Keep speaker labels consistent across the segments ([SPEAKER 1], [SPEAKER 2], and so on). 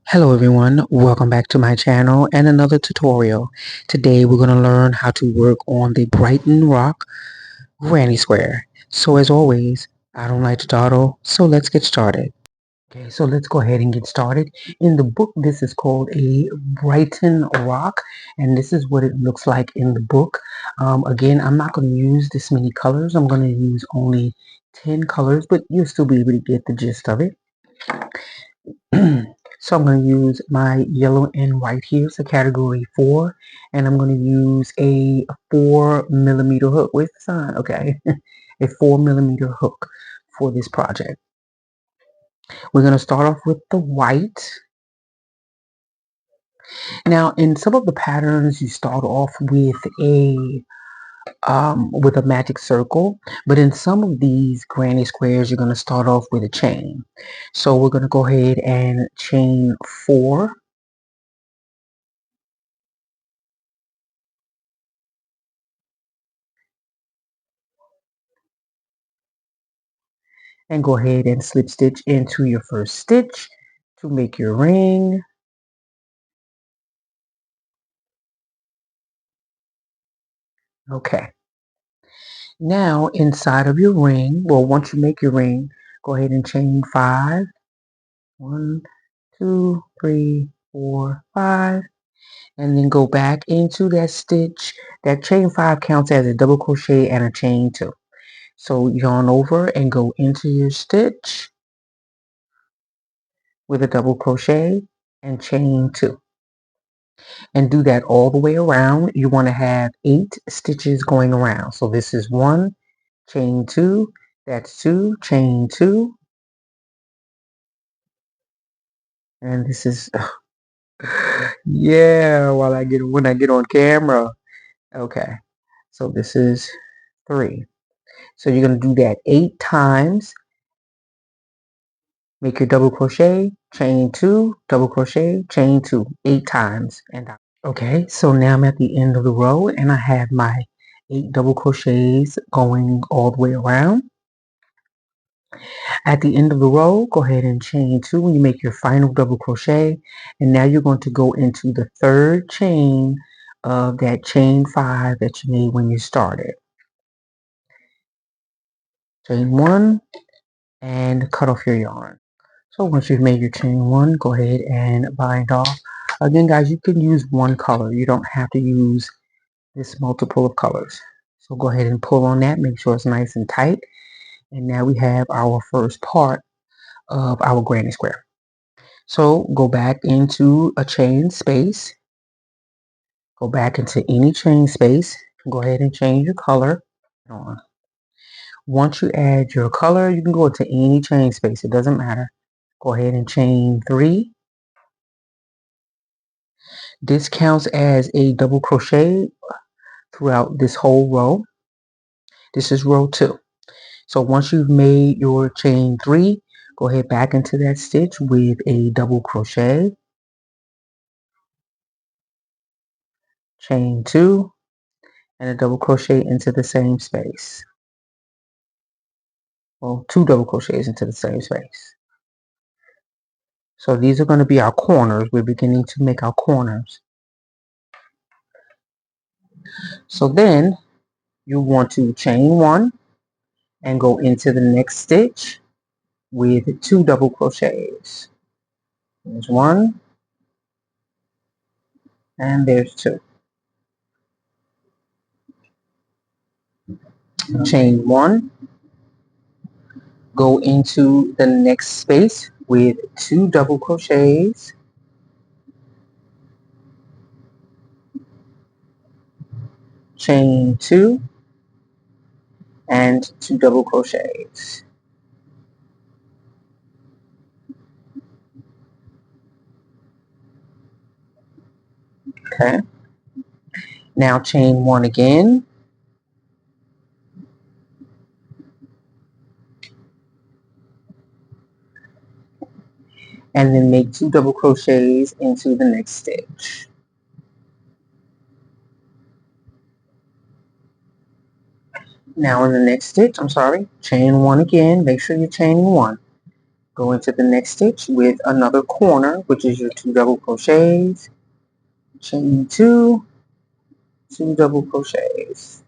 [SPEAKER 1] Hello everyone, welcome back to my channel and another tutorial. Today we're going to learn how to work on the Brighton Rock Granny Square. So as always, I don't like to dawdle, so let's get started. Okay, so let's go ahead and get started. In the book, this is called a Brighton Rock, and this is what it looks like in the book. Again, I'm not going to use this many colors. I'm going to use only 10 colors, but you'll still be able to get the gist of it. So I'm going to use my yellow and white here, so category 4, and I'm going to use a 4mm hook. Where's the sign? Okay, a 4mm hook for this project. We're going to start off with the white. Now, in some of the patterns, you start off with a magic circle, but in some of these granny squares, you're going to start off with a chain. So we're going to go ahead and chain 4. And go ahead and slip stitch into your first stitch to make your ring. Okay. Now inside of your ring, well, once you make your ring, go ahead and chain 5. 1, 2, 3, 4, 5. And then go back into that stitch. That chain 5 counts as a double crochet and a chain 2. So yarn over and go into your stitch with a double crochet and chain 2. And do that all the way around. You want to have 8 stitches going around. So this is 1, chain 2, that's 2, chain 2, and this is yeah, when I get on camera. Okay, so this is 3. So you're going to do that 8 times. Make your double crochet, chain 2, double crochet, chain 2, 8 times. Okay, so now I'm at the end of the row and I have my 8 double crochets going all the way around. At the end of the row, go ahead and chain 2 when you make your final double crochet, and now you're going to go into the third chain of that chain 5 that you made when you started. Chain 1 and cut off your yarn. So once you've made your chain 1, go ahead and bind off. Again guys, you can use one color. You don't have to use this multiple of colors. So go ahead and pull on that, make sure it's nice and tight. And now we have our first part of our granny square. So go back into a chain space. Go back into any chain space. Go ahead and change your color. Once you add your color, you can go into any chain space. It doesn't matter. Go ahead and chain 3. This counts as a double crochet throughout this whole row. This is row 2. So once you've made your chain 3, go ahead back into that stitch with a double crochet, chain 2, and a double crochet into the same space. Well, 2 double crochets into the same space. So these are going to be our corners. We're beginning to make our corners. So then you want to chain 1 and go into the next stitch with 2 double crochets. There's 1 and there's 2. Chain 1, go into the next space with 2 double crochets, chain 2 and 2 double crochets. Okay, now chain 1 again, and then make 2 double crochets into the next stitch. Now in the next stitch, chain 1 again, make sure you're chaining 1. Go into the next stitch with another corner, which is your 2 double crochets, chain 2, 2 double crochets.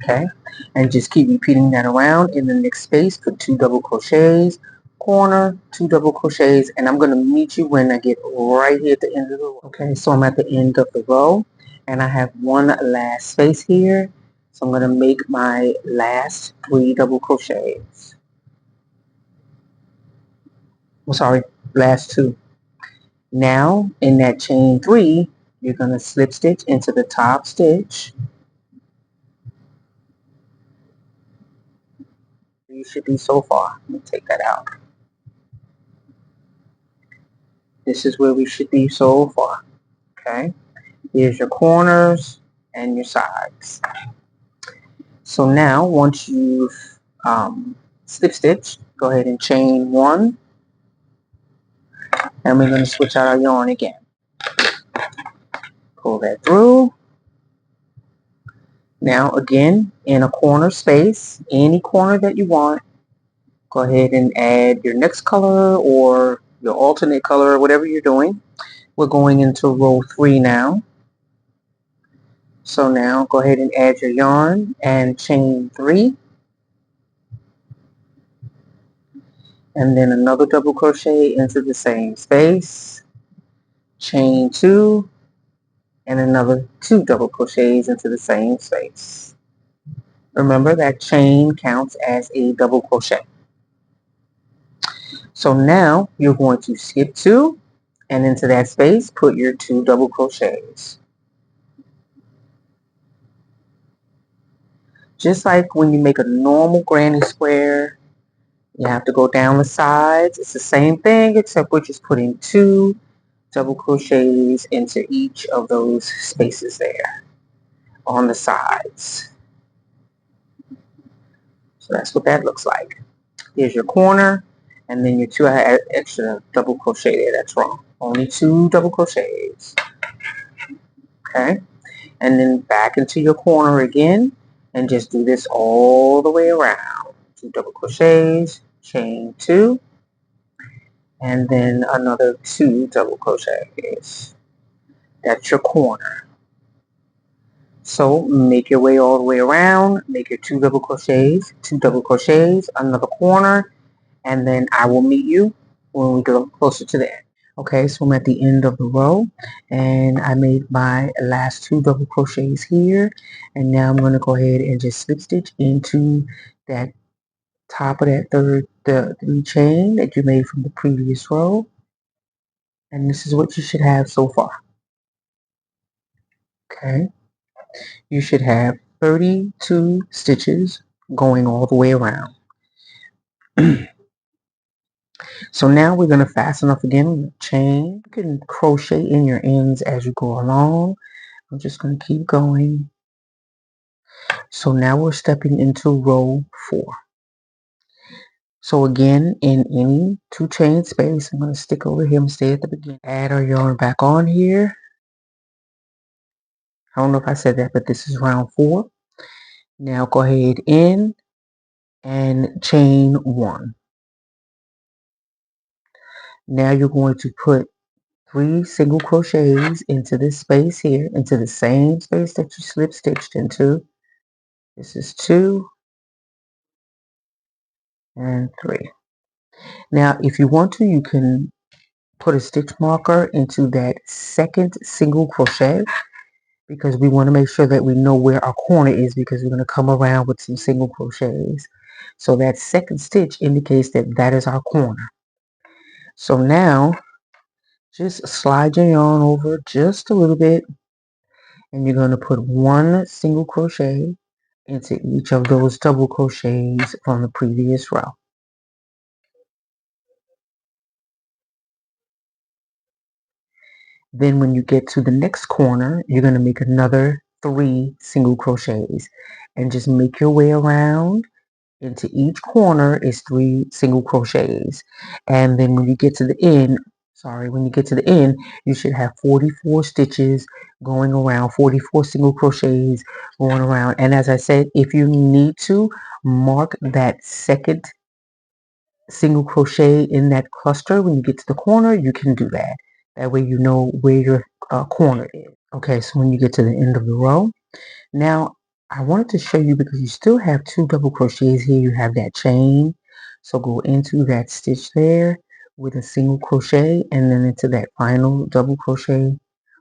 [SPEAKER 1] Okay, and just keep repeating that around. In the next space, put 2 double crochets, corner, 2 double crochets, and I'm going to meet you when I get right here at the end of the row. Okay, so I'm at the end of the row, and I have one last space here, so I'm going to make my last 3 double crochets. I'm sorry, last 2. Now, in that chain 3, you're going to slip stitch into the top stitch. You should be so far. Let me take that out. This is where we should be so far. Okay, here's your corners and your sides. So now, once you've slip stitched, go ahead and chain 1, and we're going to switch out our yarn again. Pull that through. Now again, in a corner space, any corner that you want, go ahead and add your next color or your alternate color, whatever you're doing. We're going into row 3 now. So now go ahead and add your yarn and chain 3. And then another double crochet into the same space, chain 2, and another 2 double crochets into the same space. Remember that chain counts as a double crochet. So now you're going to skip 2, and into that space put your 2 double crochets. Just like when you make a normal granny square, you have to go down the sides. It's the same thing, except we're just putting 2 double crochets into each of those spaces there on the sides. So that's what that looks like. Here's your corner, and then your 2 extra double crochet there. That's wrong. Only 2 double crochets. Okay, and then back into your corner again, and just do this all the way around. 2 double crochets, chain 2, and then another 2 double crochets. That's your corner. So make your way all the way around, make your 2 double crochets, 2 double crochets, another corner, and then I will meet you when we go closer to the end. Okay, so I'm at the end of the row, and I made my last 2 double crochets here, and now I'm going to go ahead and just slip stitch into that top of that third chain that you made from the previous row, and this is what you should have so far. Okay, you should have 32 stitches going all the way around. So now we're going to fasten up again, chain. You can crochet in your ends as you go along. I'm just going to keep going. So now we're stepping into row 4. So again, in any 2 chain space, I'm going to stick over here and stay at the beginning. Add our yarn back on here. I don't know if I said that, but this is round 4. Now go ahead in and chain 1. Now you're going to put 3 single crochets into this space here, into the same space that you slip stitched into. This is 2 and 3. Now if you want to, you can put a stitch marker into that second single crochet, because we want to make sure that we know where our corner is, because we're going to come around with some single crochets. So that second stitch indicates that that is our corner. So now just slide your yarn over just a little bit, and you're going to put 1 single crochet into each of those double crochets from the previous row. Then when you get to the next corner, you're going to make another 3 single crochets, and just make your way around. Into each corner is 3 single crochets, and then when you get to the end, you should have 44 stitches going around, 44 single crochets going around. And as I said, if you need to mark that second single crochet in that cluster when you get to the corner, you can do that. That way you know where your corner is. Okay, so when you get to the end of the row, now I wanted to show you, because you still have 2 double crochets here, you have that chain. So go into that stitch there with a single crochet, and then into that final double crochet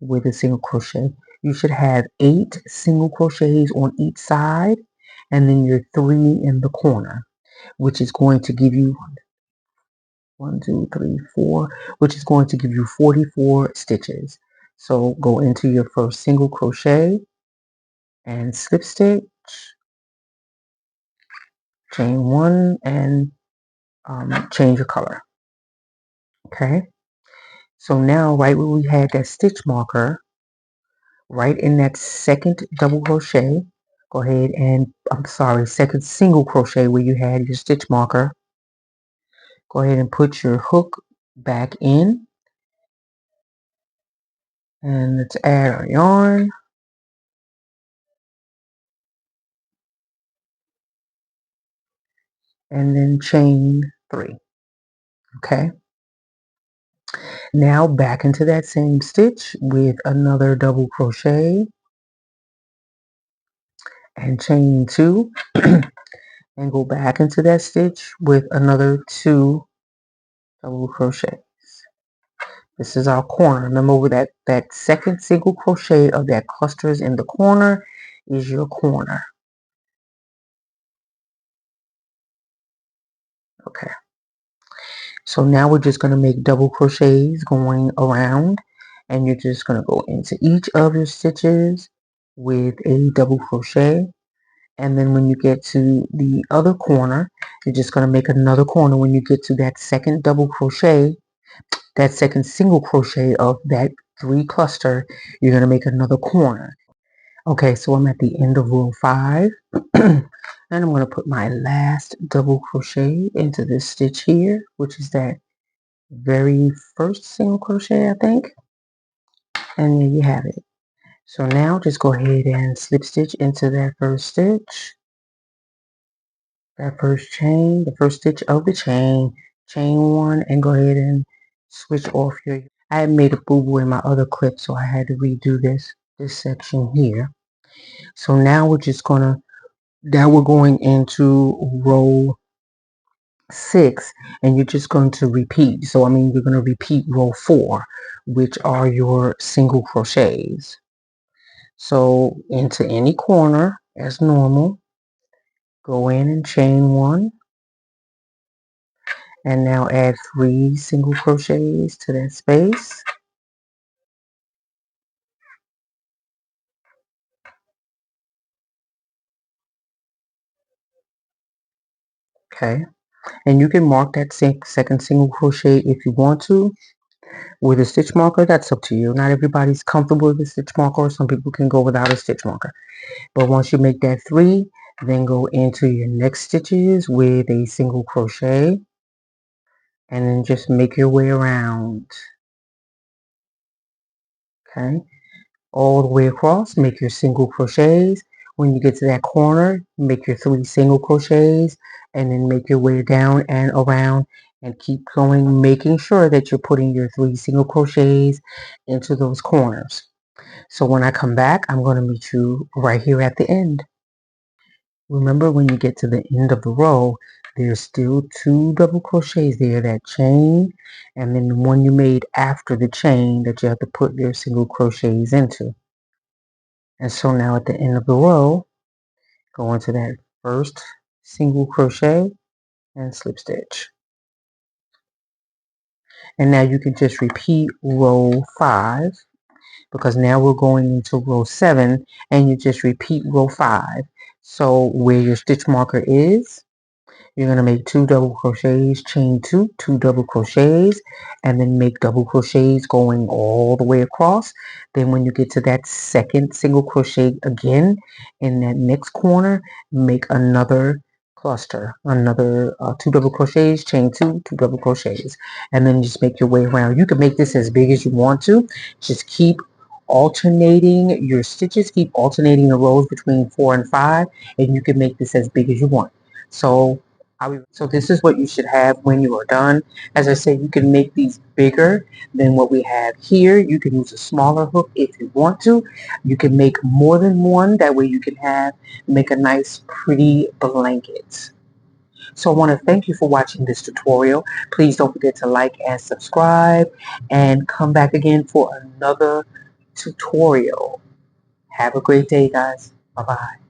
[SPEAKER 1] with a single crochet. You should have 8 single crochets on each side, and then your 3 in the corner, which is going to give you 1, 2, 3, 4, which is going to give you 44 stitches. So go into your first single crochet and slip stitch, chain 1, and change your color. Okay, so now right where we had that stitch marker, right in that second double crochet, go ahead and, second single crochet where you had your stitch marker, go ahead and put your hook back in, and let's add our yarn. And then chain 3. Okay, now back into that same stitch with another double crochet and chain 2, and go back into that stitch with another 2 double crochets. This is our corner. Remember, with that second single crochet of that clusters in the corner is your corner. Okay, so now we're just going to make double crochets going around, and you're just going to go into each of your stitches with a double crochet, and then when you get to the other corner, you're just going to make another corner. When you get to that second double crochet, that second single crochet of that 3 cluster, you're going to make another corner. Okay, so I'm at the end of row 5, and I'm going to put my last double crochet into this stitch here, which is that very first single crochet, I think, and there you have it. So now just go ahead and slip stitch into that first stitch, that first chain, the first stitch of the chain, chain 1, and go ahead and switch off your, I had made a boo-boo in my other clip, so I had to redo this section here. So now we're just gonna, now we're going into row 6, and you're just going to repeat. So I mean, you're going to repeat row 4, which are your single crochets. So into any corner as normal, go in and chain 1, and now add 3 single crochets to that space. Okay, and you can mark that second single crochet if you want to with a stitch marker. That's up to you. Not everybody's comfortable with a stitch marker. Some people can go without a stitch marker. But once you make that 3, then go into your next stitches with a single crochet, and then just make your way around. Okay, all the way across, make your single crochets. When you get to that corner, make your 3 single crochets, and then make your way down and around, and keep going, making sure that you're putting your 3 single crochets into those corners. So when I come back, I'm going to meet you right here at the end. Remember, when you get to the end of the row, there's still 2 double crochets there, that chain, and then the one you made after the chain that you have to put your single crochets into. And so now at the end of the row, go into that first single crochet and slip stitch. And now you can just repeat row 5, because now we're going into row 7, and you just repeat row 5. So where your stitch marker is, you're going to make 2 double crochets, chain 2, 2 double crochets, and then make double crochets going all the way across. Then when you get to that second single crochet again in that next corner, make another cluster, another 2 double crochets, chain 2, 2 double crochets, and then just make your way around. You can make this as big as you want to. Just keep alternating your stitches. Keep alternating the rows between 4 and 5, and you can make this as big as you want. So this is what you should have when you are done. As I said, you can make these bigger than what we have here. You can use a smaller hook if you want to. You can make more than one. That way you can make a nice pretty blanket. So I want to thank you for watching this tutorial. Please don't forget to like and subscribe, and come back again for another tutorial. Have a great day, guys. Bye-bye.